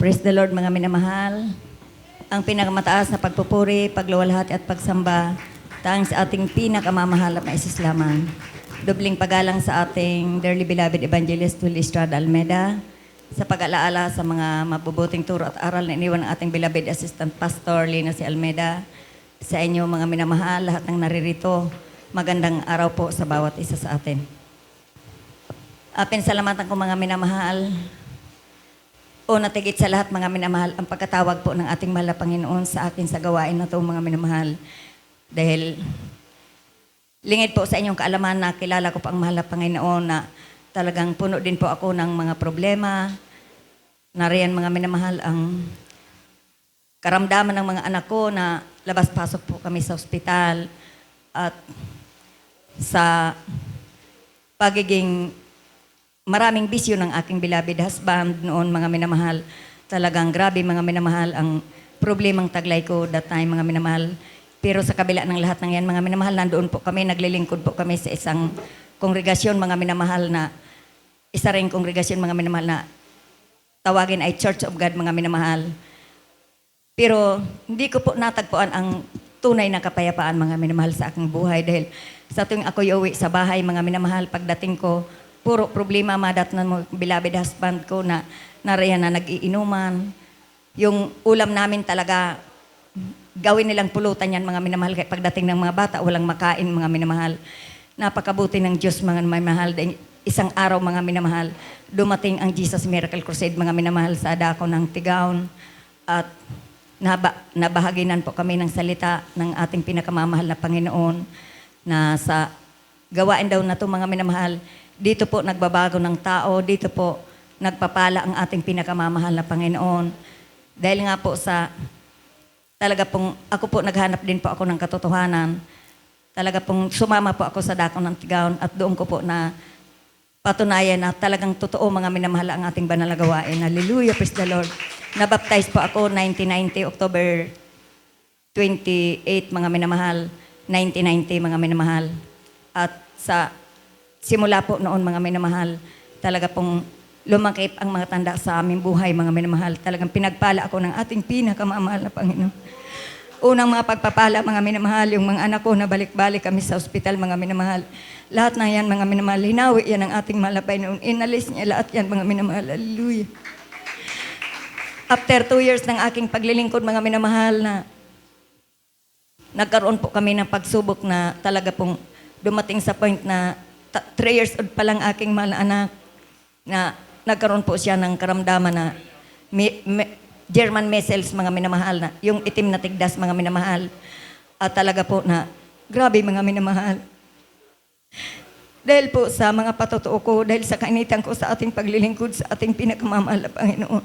Praise the Lord mga minamahal. Ang pinakamataas na pagpupuri, pagluwalhati at pagsamba tanging sa ating pinakamamahal at maisislaman. Dobling pagalang sa ating dearly beloved evangelist Will Estrada Almeda sa pag-alaala sa mga mabubuting turo at aral na iniwan ng ating beloved assistant pastor Lina C. Almeda. Sa inyo mga minamahal, lahat ng naririto, magandang araw po sa bawat isa sa atin. Pensalamatan ko mga minamahal. Una tigit sa lahat mga minamahal, ang pagkatawag po ng ating mahal na Panginoon sa akin sa gawain na ito mga minamahal. Dahil lingid po sa inyong kaalaman na kilala ko po ang mahal na Panginoon na talagang puno din po ako ng mga problema. Nariyan mga minamahal ang karamdaman ng mga anak ko na labas-pasok po kami sa ospital at sa pagiging maraming bisyo ng aking beloved husband noon mga minamahal. Talagang grabe mga minamahal ang problemang taglay ko that time mga minamahal. Pero sa kabila ng lahat ng yan mga minamahal, nandoon po kami, naglilingkod po kami sa isang kongregasyon mga minamahal na isa ring kongregasyon mga minamahal na tawagin ay Church of God mga minamahal. Pero hindi ko po natagpuan ang tunay na kapayapaan mga minamahal sa aking buhay dahil sa tuwing ako'y uwi sa bahay mga minamahal, pagdating ko puro problema madat ng beloved husband ko na nariyan na nag-iinuman. Yung ulam namin talaga, gawin nilang pulutan yan mga minamahal. Kaya pagdating ng mga bata, walang makain mga minamahal. Napakabuti ng Diyos mga minamahal. Isang araw mga minamahal, dumating ang Jesus Miracle Crusade mga minamahal sa dako ng Tigaon. At nabahaginan po kami ng salita ng ating pinakamamahal na Panginoon na sa gawain daw na ito mga minamahal. Dito po nagbabago ng tao, dito po nagpapala ang ating pinakamamahal na Panginoon. Dahil nga po sa, talaga pong, ako po naghanap din po ako ng katotohanan. Talaga pong sumama po ako sa dako ng Tigaon at doon ko po na patunayan na talagang totoo mga minamahal ang ating banal na gawain. Hallelujah, praise the Lord. Nabaptize po ako 1990, October 28 mga minamahal, 1990 mga minamahal. At sa simula po noon mga minamahal, talaga pong lumakip ang mga tanda sa aming buhay mga minamahal. Talagang pinagpala ako ng ating pinakamamahal na Panginoon. Unang mga pagpapala mga minamahal, yung mga anak ko na balik-balik kami sa ospital mga minamahal. Lahat na yan mga minamahal, hinawi yan ang ating mahal na Panginoon. Inalis niya lahat yan mga minamahal. Hallelujah. After 2 years ng aking paglilingkod mga minamahal na nagkaroon po kami ng pagsubok na talaga pong dumating sa point na 3 years old pa lang aking mahal na anak na nagkaroon po siya ng karamdaman na German measles mga minamahal na yung itim na tigdas mga minamahal at talaga po na grabe mga minamahal. Dahil po sa mga patotoo ko, dahil sa kainitan ko sa ating paglilingkod sa ating pinakamamahal na Panginoon.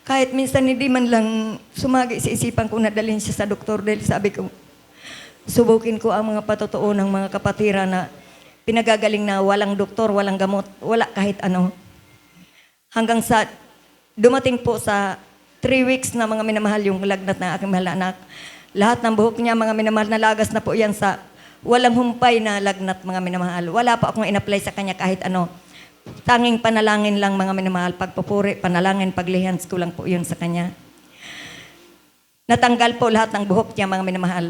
Kahit minsan hindi man lang sumagi sa isipan ko na dalhin siya sa doktor dahil sabi ko, subukin ko ang mga patotoo ng mga kapatira na pinagagaling na walang doktor, walang gamot, wala kahit ano. Hanggang sa dumating po sa 3 weeks na mga minamahal yung lagnat na aking mahal na anak. Lahat ng buhok niya mga minamahal nalagas na po yan sa walang humpay na lagnat mga minamahal. Wala po akong in-apply sa kanya kahit ano. Tanging panalangin lang mga minamahal, pagpupuri, panalangin, paglihans ko lang po yun sa kanya. Natanggal po lahat ng buhok niya mga minamahal.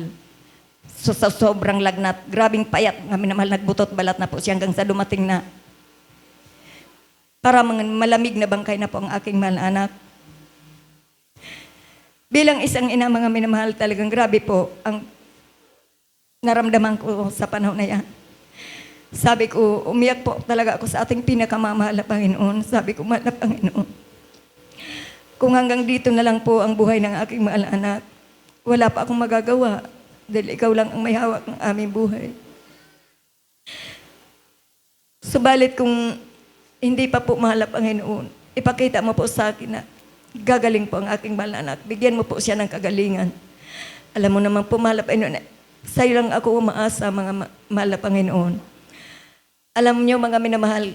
So, sa sobrang lagnat, grabing payat, nga minamahal, nagbutot balat na po siya hanggang sa dumating na para malamig na bangkay na po ang aking mahal na anak. Bilang isang ina mga minamahal, talagang grabe po ang naramdaman ko sa panahon na yan. Sabi ko, umiyak po talaga ako sa ating pinakamamahal na Panginoon. Sabi ko, mahal na Panginoon, kung hanggang dito na lang po ang buhay ng aking mahal na anak, wala pa akong magagawa. Dahil ikaw lang ang may hawak ng aming buhay. Subalit kung hindi pa po mahal ang Panginoon, ipakita mo po sa akin na gagaling po ang aking mahal na anak. Bigyan mo po siya ng kagalingan. Alam mo naman po mahal na Panginoon, sa'yo lang ako umaasa mga mahal na Panginoon. Alam niyo mga minamahal,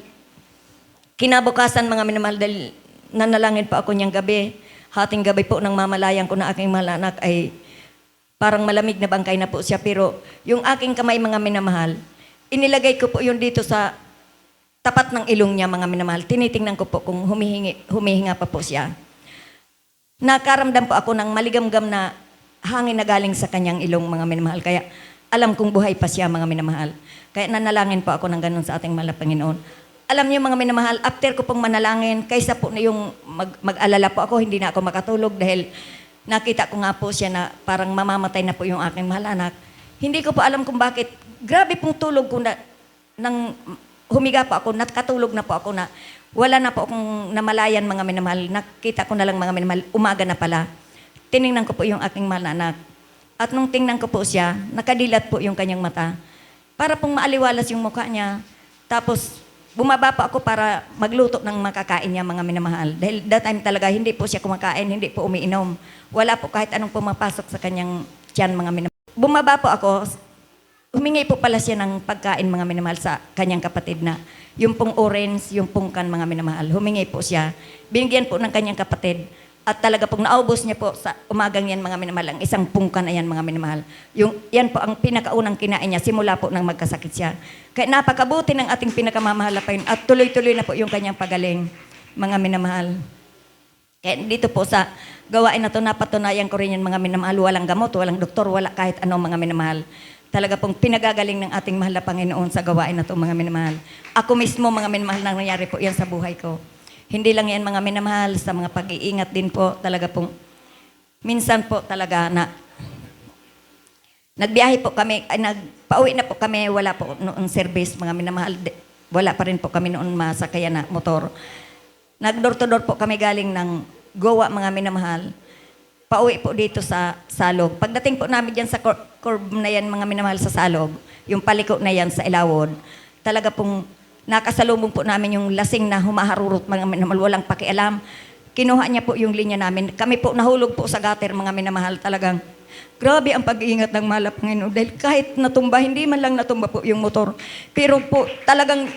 kinabukasan mga minamahal dahil nanalangin pa ako niyang gabi. Hating gabi po ng mamalayan ko na aking mahal na anak ay parang malamig na bangkay na po siya. Pero yung aking kamay mga minamahal, inilagay ko po yun dito sa tapat ng ilong niya mga minamahal. Tinitingnan ko po kung humihinga pa po siya. nakaramdam po ako ng maligamgam na hangin na galing sa kanyang ilong, mga minamahal. Kaya alam kong buhay pa siya, mga minamahal. Kaya nanalangin po ako ng ganun sa ating mahal na Panginoon. Alam niyo, mga minamahal, after ko pong manalangin, kaysa po na yung mag-alala po ako, hindi na ako makatulog dahil nakita ko nga po siya na parang mamamatay na po yung aking mahal anak. Hindi ko po alam kung bakit. Grabe pong tulog ko na, nang humiga po ako, nakatulog na po ako na wala na po akong namalayan, mga minamahal. Nakita ko na lang, mga minamahal, umaga na pala. Tiningnan ko po yung aking mahal na anak. At nung tingnan ko po siya, nakadilat po yung kanyang mata. Para pong maaliwalas yung mukha niya. Tapos, bumaba pa ako para magluto ng makakain niya, mga minamahal. Dahil that time talaga, hindi po siya kumakain, hindi po umiinom. Wala po kahit anong pumapasok sa kanyang tiyan, mga minamahal. Bumaba po ako, humingi po pala siya ng pagkain, mga minamahal, sa kanyang kapatid na yung pong orange, yung pungkan, mga minamahal. Humingi po siya. Binigyan po ng kanyang kapatid. At talaga pong naubos niya po sa umagang yan, mga minamahal, ang isang pungkan na yan, mga minamahal. Yan po ang pinakaunang kinain niya, simula po nang magkasakit siya. Kaya napakabuti ng ating pinakamamahal na Panginoon at tuloy-tuloy na po yung kanyang pagaling, mga minamahal. Kaya dito po sa gawain na to, napatunayan ko rin yan, mga minamahal, walang gamot, walang doktor, wala kahit anong, mga minamahal. Talaga pong pinagagaling ng ating mahal na Panginoon sa gawain na to, mga minamahal. Ako mismo, mga minamahal, nangyayari po yan sa buhay ko. Hindi lang yan, mga minamahal, sa mga pag-iingat din po, talaga pong, minsan po talaga na, nagbiyahe po kami, pauwi na po kami, wala po noon service, mga minamahal, wala pa rin po kami noon masakayan na motor. Nag-door to door po kami galing ng Goa, mga minamahal, pauwi po dito sa Salog. Pagdating po namin dyan sa curve na yan, mga minamahal, sa Salog, yung paliko na yan sa Ilawod, talaga pong, nakasalubong po namin yung lasing na humaharurot, mga minamahal, walang pakialam. Kinuha niya po yung linya namin. Kami po nahulog po sa gutter, mga minamahal, talagang grabe ang pag-iingat ng mahal na Panginoon. Dahil kahit natumba, hindi man lang natumba po yung motor. Pero po talagang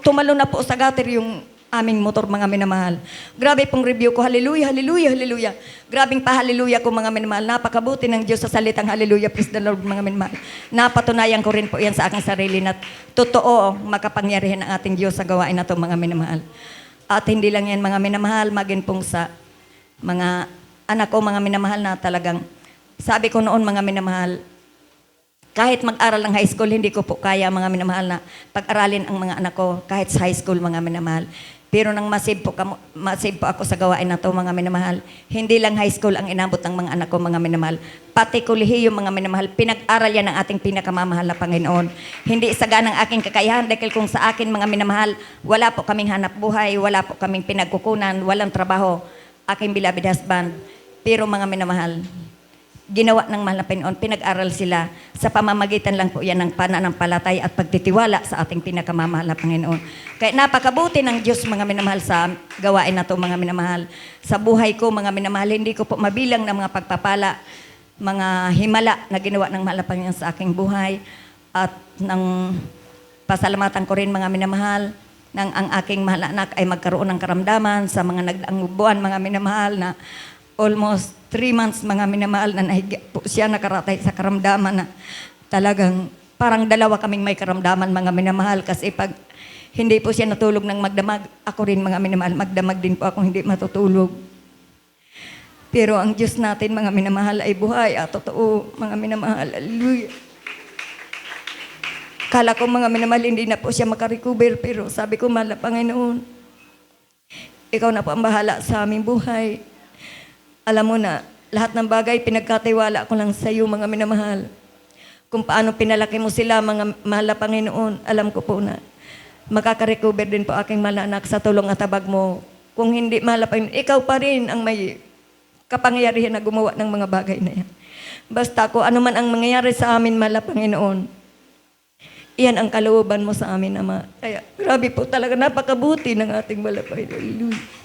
tumalo na po sa gutter yung aming motor, mga minamahal. Grabe pong review ko, hallelujah, hallelujah, hallelujah. Grabing pa-hallelujah ko, mga minamahal. Napakabuti ng Diyos sa salitang hallelujah, praise the Lord, mga minamahal. Napatunayan ko rin po yan sa aking sarili na totoo makapangyarihan ng ating Diyos sa gawain na to, mga minamahal. At hindi lang yan, mga minamahal, maging pong sa mga anak ko, mga minamahal, na talagang sabi ko noon, mga minamahal, kahit mag-aral ng high school, hindi ko po kaya, mga minamahal, na pag-aralin ang mga anak ko kahit sa high school, mga minamahal. Pero nang masave po ako sa gawain na to, mga minamahal, hindi lang high school ang inabot ng mga anak ko, mga minamahal. Pati kolehiyo, mga minamahal, pinag-aral yan ng ating pinakamamahal na Panginoon. Hindi saga ng aking kakayahan, dahil kung sa akin, mga minamahal, wala po kaming hanap buhay, wala po kaming pinagkukunan, walang trabaho, aking beloved husband. Pero, mga minamahal, ginawa ng mahal na Panginoon, pinag-aral sila sa pamamagitan lang po yan ng pananampalatay at pagtitiwala sa ating pinakamamahal na Panginoon. Kaya napakabuti ng Diyos, mga minamahal, sa gawain na to, mga minamahal. Sa buhay ko, mga minamahal, hindi ko po mabilang ng mga pagpapala, mga himala na ginawa ng mahal na Panginoon sa aking buhay. At ng pasalamatan ko rin, mga minamahal, nang ang aking mahal na anak ay magkaroon ng karamdaman sa mga nagdaang buwan, mga minamahal, na almost 3 months, mga minamahal, na nahiga po siya, nakaratay sa karamdaman na talagang parang dalawa kaming may karamdaman, mga minamahal, kasi pag hindi po siya natulog ng magdamag, ako rin, mga minamahal, magdamag din po ako hindi matutulog. Pero ang Diyos natin, mga minamahal, ay buhay at totoo, mga minamahal. Hallelujah. Kala ko, mga minamahal, hindi na po siya makarecover, pero sabi ko, mahal na Panginoon, ikaw na po ang bahala sa aming buhay. Alam mo na, lahat ng bagay, pinagkatiwala ko lang sa iyo, mga minamahal. Kung paano pinalaki mo sila, mga mahal na Panginoon, alam ko po na makaka-recover din po aking mahal na anak sa tulong at tabag mo. Kung hindi, mahal na Panginoon, ikaw pa rin ang may kapangyarihan na gumawa ng mga bagay na yan. Basta ko, ano man ang mangyayari sa amin, mahal na Panginoon, iyan ang kalooban mo sa amin, Ama. Kaya, grabe po talaga, napakabuti ng ating mahal na Panginoon. Hallelujah.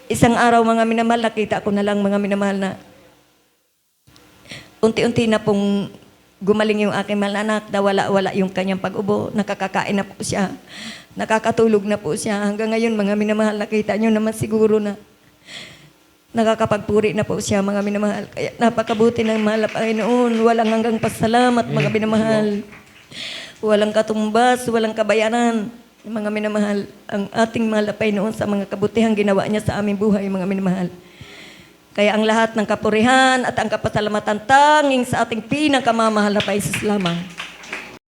Isang araw, mga minamahal, nakita ko na lang, mga minamahal, na unti-unti na pong gumaling yung aking mahal na anak, na wala-wala yung kanyang pag-ubo, nakakakain na po siya, nakakatulog na po siya. Hanggang ngayon, mga minamahal, nakita nyo naman siguro na nakakapagpuri na po siya, mga minamahal. Kaya napakabuti ng mahal na Panginoon, walang hanggang pasalamat, mga minamahal. Walang katumbas, walang kabayaran. Mga minamahal, ang ating mahal na Panginoon sa mga kabutihang ginawa niya sa aming buhay, mga minamahal. Kaya ang lahat ng kapurihan at ang kapasalamatan tanging sa ating pinakamamahal na Paisus lamang.